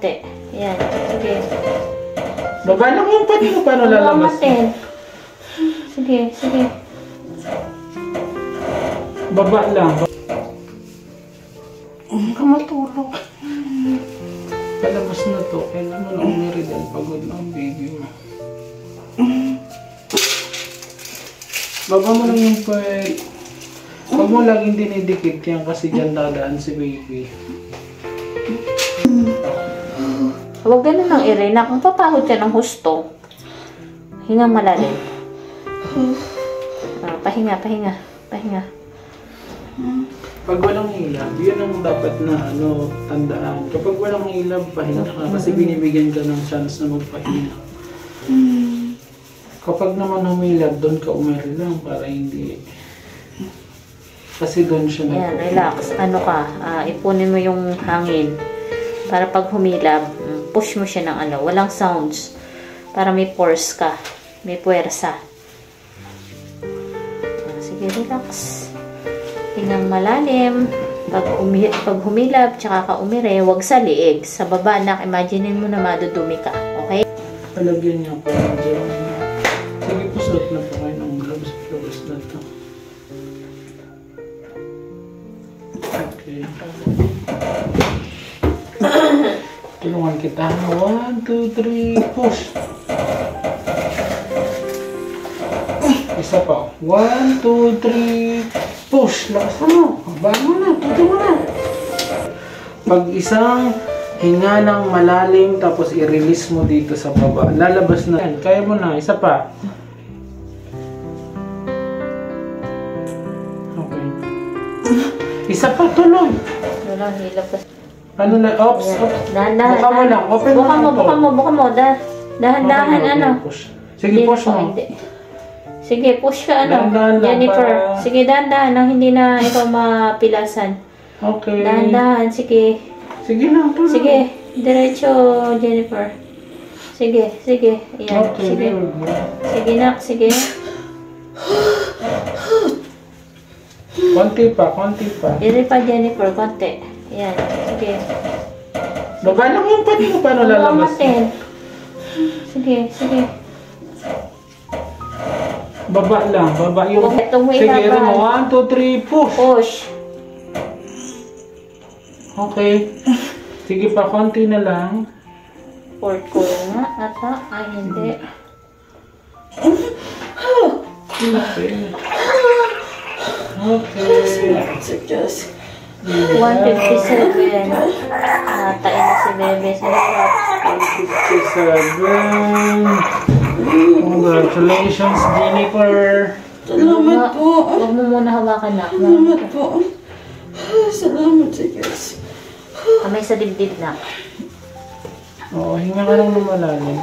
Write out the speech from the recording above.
konti. Yan, sige. Baba lang yung pati mo, paano lalabas? Sige, sige. Baba lang. Ka matulog. Palabas na to. Kailan mo lang umiridal pagod na ang baby mo. Baba mo lang yung pwede. Huwag mo laging dinidikit yan kasi dyan dadaan si baby. Huwag ganun ng Irene. Kung papagod ka ng husto, hinga malalim. Pahinga, pahinga, pahinga. Pag walang hilab, yun ang dapat na tandaan. Kapag walang hilab, pahinga ka kasi binibigyan ka ng chance na magpahinga. Kapag naman humilab, doon ka umeri lang para hindi. Kasi doon siya Yan, relax. Ano ka, ipunin mo yung hangin. Para pag humilab, push mo siya ng walang sounds. Para may force ka. May puwersa. Sige, relax. Hingang malalim. Pag humilab, tsaka ka umire, huwag sa liig. Sa baba, imaginein mo na madudumi ka. Okay? Palagyan niya po ng dyan. Sige po, suot na po kayo ng gloves. Gloves na to. Okay. Tulungan kita. 1, 2, 3, push. Isa pa. 1, 2, 3, push. Lakas mo. Baan mo na. Tuto mo na. Pag isang hinga ng malalim, tapos i-release mo dito sa baba. Lalabas na. Yan. Kaya mo na. Isa pa. Okay. Isa pa. Tuloy. Wala, hilap ka. Ano na? Oops. Dahan-dahan. Buka mo lang. Open mo lang ito. Buka mo. Dahan-dahan, Sige, push mo. Sige, push ka, Dahan-dahan lang Jennifer. para- Sige, dahan-dahan lang. Hindi na ikaw mapilasan. Okay. Dahan-dahan. Sige. Sige na. Tuloy. Sige. Diretso, Jennifer. Sige, sige. Ayan. Okay, Sige. good. Sige, nak. Sige. Konti pa. Konti pa. Dili pa, Jennifer. Konti. Ayan. Sige. Baba lang yung pati mo. Paano lalabas? Sige, sige. Baba lang. Baba yung... Itong may Sige, laban. 1, 2, 3, push. Push. Okay. Sige pa, konti na lang. Fourth ko nga. Ata. Ay, hindi. Okay. Okay. 157. Natain na si Bebe sa hirap. 157. Congratulations, Jennifer. Salamat po. Huwag mo muna hawakan na. Salamat po. Salamat sa Diyos. Kamay sa dibdib na. Oo, hinga ka lang ng malalim.